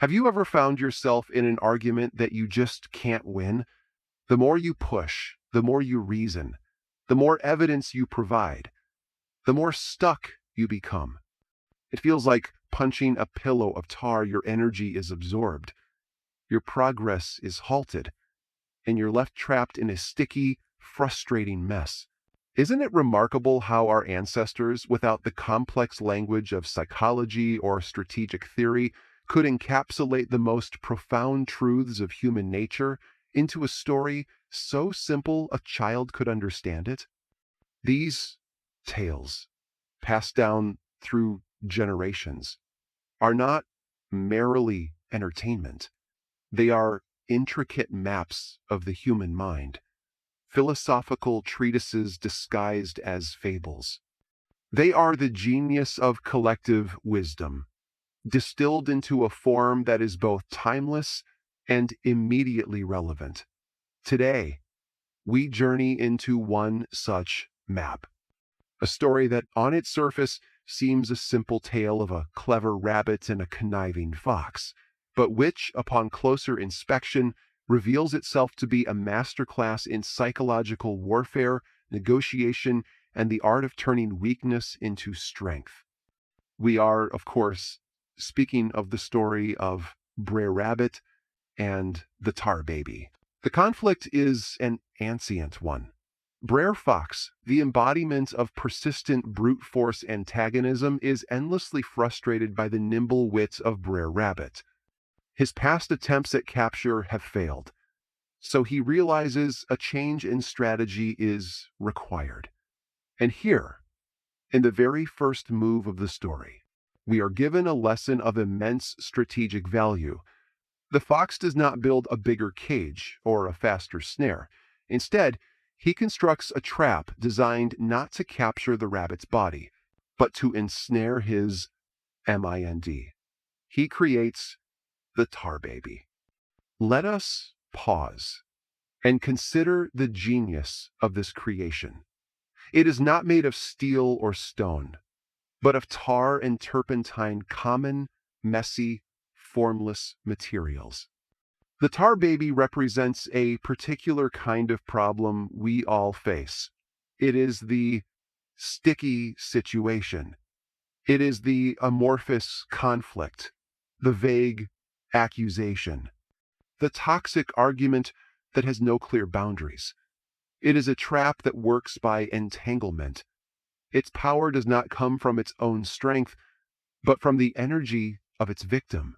Have you ever found yourself in an argument that you just can't win? The more you push, the more you reason, the more evidence you provide, the more stuck you become. It feels like punching a pillow of tar. Your energy is absorbed, your progress is halted, and you're left trapped in a sticky, frustrating mess. Isn't it remarkable how our ancestors, without the complex language of psychology or strategic theory, could encapsulate the most profound truths of human nature into a story so simple a child could understand it? These tales, passed down through generations, are not merely entertainment. They are intricate maps of the human mind, philosophical treatises disguised as fables. They are the genius of collective wisdom, distilled into a form that is both timeless and immediately relevant. Today, we journey into one such map, a story that on its surface seems a simple tale of a clever rabbit and a conniving fox, but which, upon closer inspection, reveals itself to be a masterclass in psychological warfare, negotiation, and the art of turning weakness into strength. We are, of course, speaking of the story of Br'er Rabbit and the Tar Baby. The conflict is an ancient one. Br'er Fox, the embodiment of persistent brute force antagonism, is endlessly frustrated by the nimble wit of Br'er Rabbit. His past attempts at capture have failed, so he realizes a change in strategy is required. And here, in the very first move of the story, we are given a lesson of immense strategic value. The fox does not build a bigger cage or a faster snare. Instead, he constructs a trap designed not to capture the rabbit's body, but to ensnare his mind. He creates the Tar Baby. Let us pause and consider the genius of this creation. It is not made of steel or stone, but of tar and turpentine, common, messy, formless materials. The Tar Baby represents a particular kind of problem we all face. It is the sticky situation. It is the amorphous conflict, the vague accusation, the toxic argument that has no clear boundaries. It is a trap that works by entanglement. Its power does not come from its own strength, but from the energy of its victim.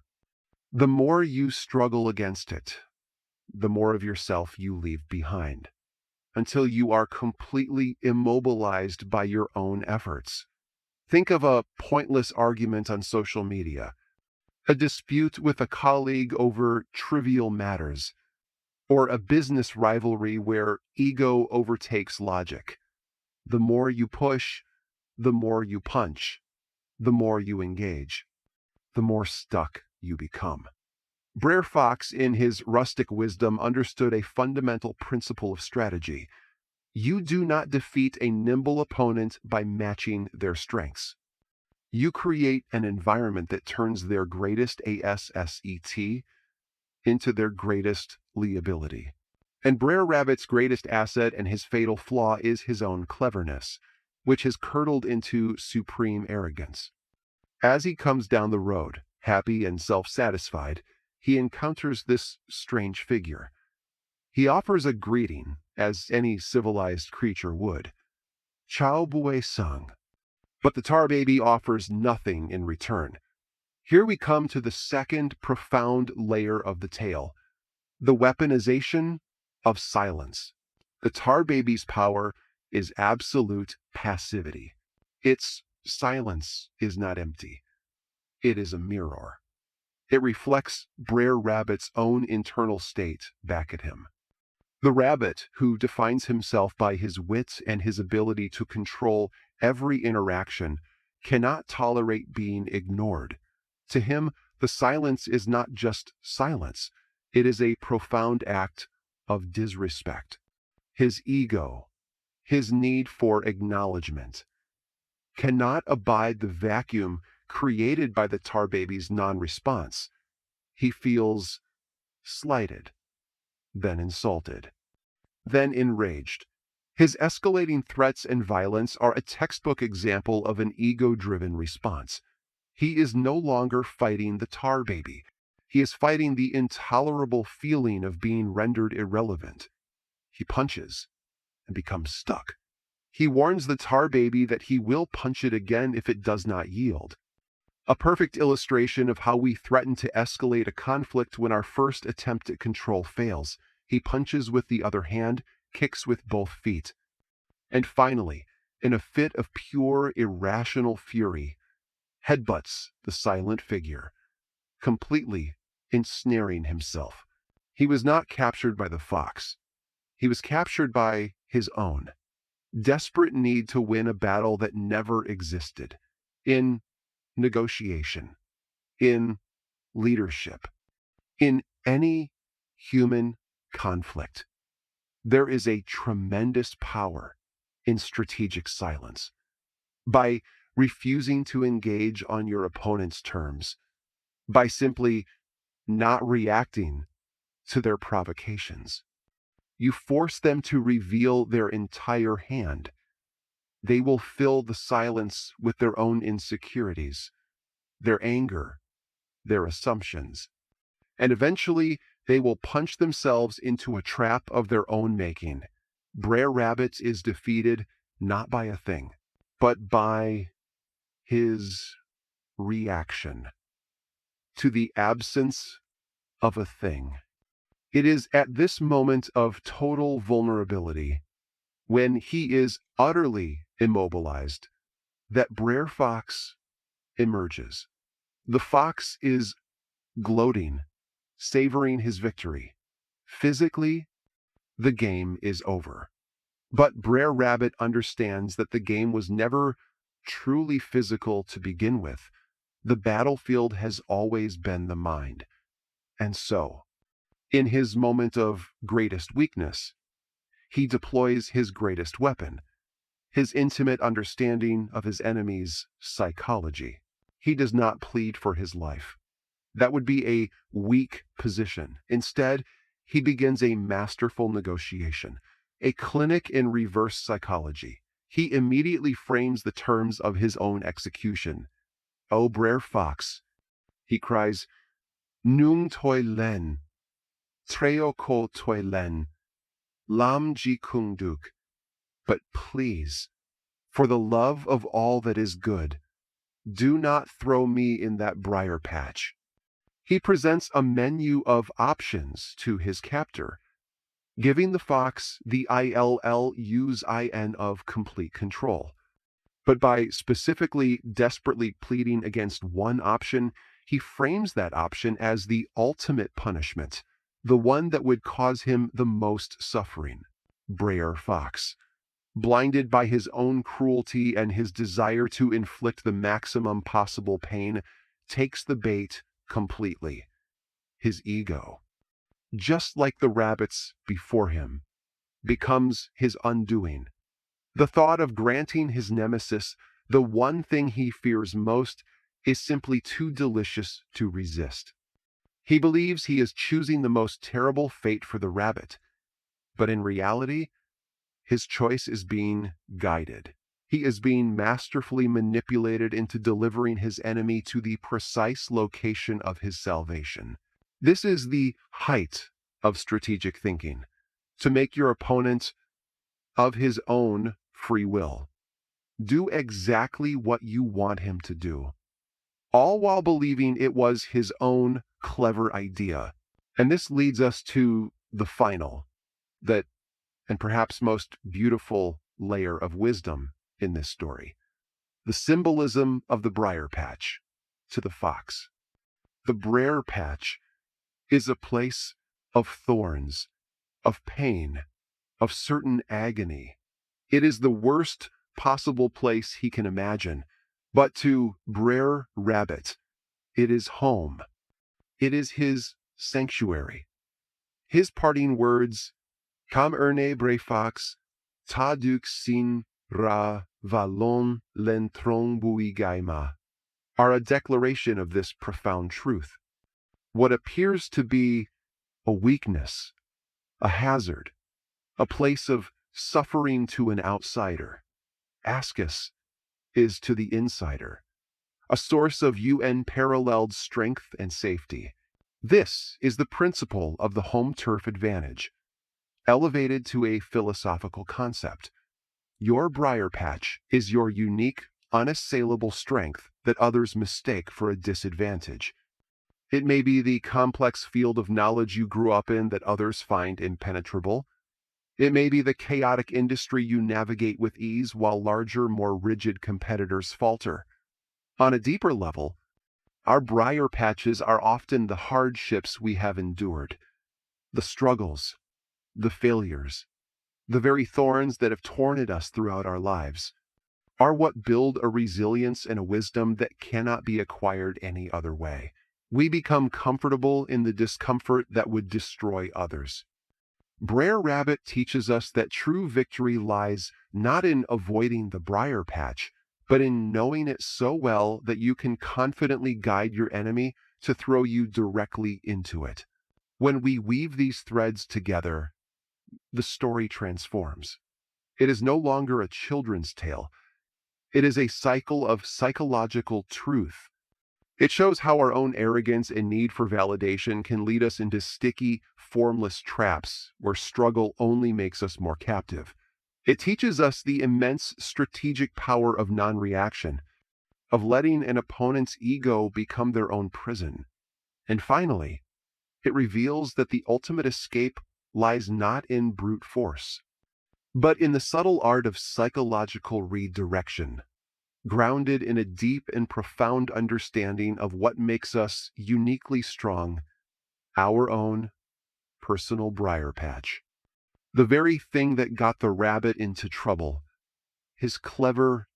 The more you struggle against it, the more of yourself you leave behind, until you are completely immobilized by your own efforts. Think of a pointless argument on social media, a dispute with a colleague over trivial matters, or a business rivalry where ego overtakes logic. The more you push, the more you punch, the more you engage, the more stuck you become. Br'er Fox, in his rustic wisdom, understood a fundamental principle of strategy. You do not defeat a nimble opponent by matching their strengths. You create an environment that turns their greatest asset into their greatest liability. And Br'er Rabbit's greatest asset and his fatal flaw is his own cleverness, which has curdled into supreme arrogance. As he comes down the road, happy and self-satisfied, he encounters this strange figure. He offers a greeting, as any civilized creature would. Ciao bue sung. But the Tar Baby offers nothing in return. Here we come to the second profound layer of the tale, the weaponization of silence. The Tar Baby's power is absolute passivity. Its silence is not empty. It is a mirror. It reflects Br'er Rabbit's own internal state back at him. The rabbit, who defines himself by his wit and his ability to control every interaction, cannot tolerate being ignored. To him, the silence is not just silence. It is a profound act of disrespect. His ego, his need for acknowledgement, cannot abide the vacuum created by the Tar Baby's non-response. He feels slighted, then insulted, then enraged. His escalating threats and violence are a textbook example of an ego-driven response. He is no longer fighting the tar baby. He is fighting the intolerable feeling of being rendered irrelevant. He punches and becomes stuck. He warns the tar baby that he will punch it again if it does not yield. A perfect illustration of how we threaten to escalate a conflict when our first attempt at control fails. He punches with the other hand, kicks with both feet. And finally, in a fit of pure, irrational fury, headbutts the silent figure, completely ensnaring himself. He was not captured by the fox. He was captured by his own desperate need to win a battle that never existed. In negotiation, in leadership, in any human conflict, there is a tremendous power in strategic silence. By refusing to engage on your opponent's terms, by simply not reacting to their provocations, you force them to reveal their entire hand. They will fill the silence with their own insecurities, their anger, their assumptions, and eventually they will punch themselves into a trap of their own making. Br'er Rabbit is defeated not by a thing, but by his reaction to the absence of a thing. It is at this moment of total vulnerability, when he is utterly immobilized, that Br'er Fox emerges. The fox is gloating, savoring his victory. Physically, the game is over. But Br'er Rabbit understands that the game was never truly physical to begin with. The battlefield has always been the mind. And so, in his moment of greatest weakness, he deploys his greatest weapon, his intimate understanding of his enemy's psychology. He does not plead for his life. That would be a weak position. Instead, he begins a masterful negotiation, a clinic in reverse psychology. He immediately frames the terms of his own execution. "O Br'er Fox," he cries, "Nung toi len, treo ko toi len, lam ji kung duk." But please, for the love of all that is good, do not throw me in that briar patch. He presents a menu of options to his captor, giving the fox the ILLUSIN of complete control. But by specifically, desperately pleading against one option, he frames that option as the ultimate punishment, the one that would cause him the most suffering. Br'er Fox, blinded by his own cruelty and his desire to inflict the maximum possible pain, takes the bait completely. His ego, just like the rabbits before him, becomes his undoing. The thought of granting his nemesis the one thing he fears most is simply too delicious to resist. He believes he is choosing the most terrible fate for the rabbit, but in reality, his choice is being guided. He is being masterfully manipulated into delivering his enemy to the precise location of his salvation. This is the height of strategic thinking, to make your opponent of his own free will do exactly what you want him to do, all while believing it was his own clever idea. And this leads us to the final, and perhaps most beautiful layer of wisdom in this story, the symbolism of the briar patch to the fox. The briar patch is a place of thorns, of pain, of certain agony. It is the worst possible place he can imagine, but to Br'er Rabbit, it is home. It is his sanctuary. His parting words, "Kam erne Br'er Fox, ta duk sin ra valon len trong bui gaima," are a declaration of this profound truth. What appears to be a weakness, a hazard, a place of suffering to an outsider, Ascus is to the insider, a source of unparalleled strength and safety. This is the principle of the home turf advantage, elevated to a philosophical concept. Your briar patch is your unique, unassailable strength that others mistake for a disadvantage. It may be the complex field of knowledge you grew up in that others find impenetrable. It may be the chaotic industry you navigate with ease while larger, more rigid competitors falter. On a deeper level, our briar patches are often the hardships we have endured, the struggles, the failures, the very thorns that have torn at us throughout our lives, are what build a resilience and a wisdom that cannot be acquired any other way. We become comfortable in the discomfort that would destroy others. Br'er Rabbit teaches us that true victory lies not in avoiding the briar patch, but in knowing it so well that you can confidently guide your enemy to throw you directly into it. When we weave these threads together, the story transforms. It is no longer a children's tale. It is a cycle of psychological truth. It shows how our own arrogance and need for validation can lead us into sticky, formless traps where struggle only makes us more captive. It teaches us the immense strategic power of non-reaction, of letting an opponent's ego become their own prison. And finally, it reveals that the ultimate escape lies not in brute force, but in the subtle art of psychological redirection, grounded in a deep and profound understanding of what makes us uniquely strong, our own personal briar patch. The very thing that got the rabbit into trouble, his clever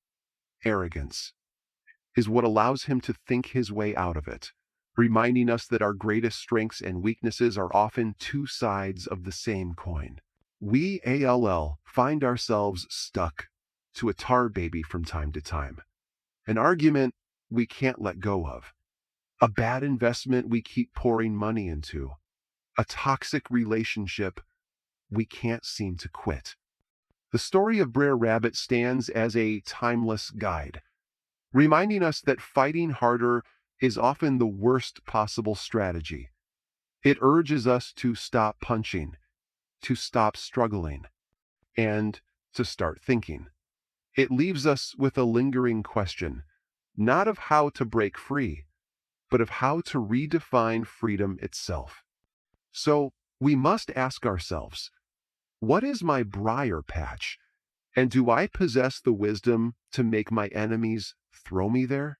arrogance, is what allows him to think his way out of it, reminding us that our greatest strengths and weaknesses are often two sides of the same coin. We find ourselves stuck to a tar baby from time to time, an argument we can't let go of, a bad investment we keep pouring money into, a toxic relationship we can't seem to quit. The story of Br'er Rabbit stands as a timeless guide, reminding us that fighting harder is often the worst possible strategy. It urges us to stop punching, to stop struggling, and to start thinking. It leaves us with a lingering question, not of how to break free, but of how to redefine freedom itself. So we must ask ourselves, what is my briar patch? And do I possess the wisdom to make my enemies throw me there?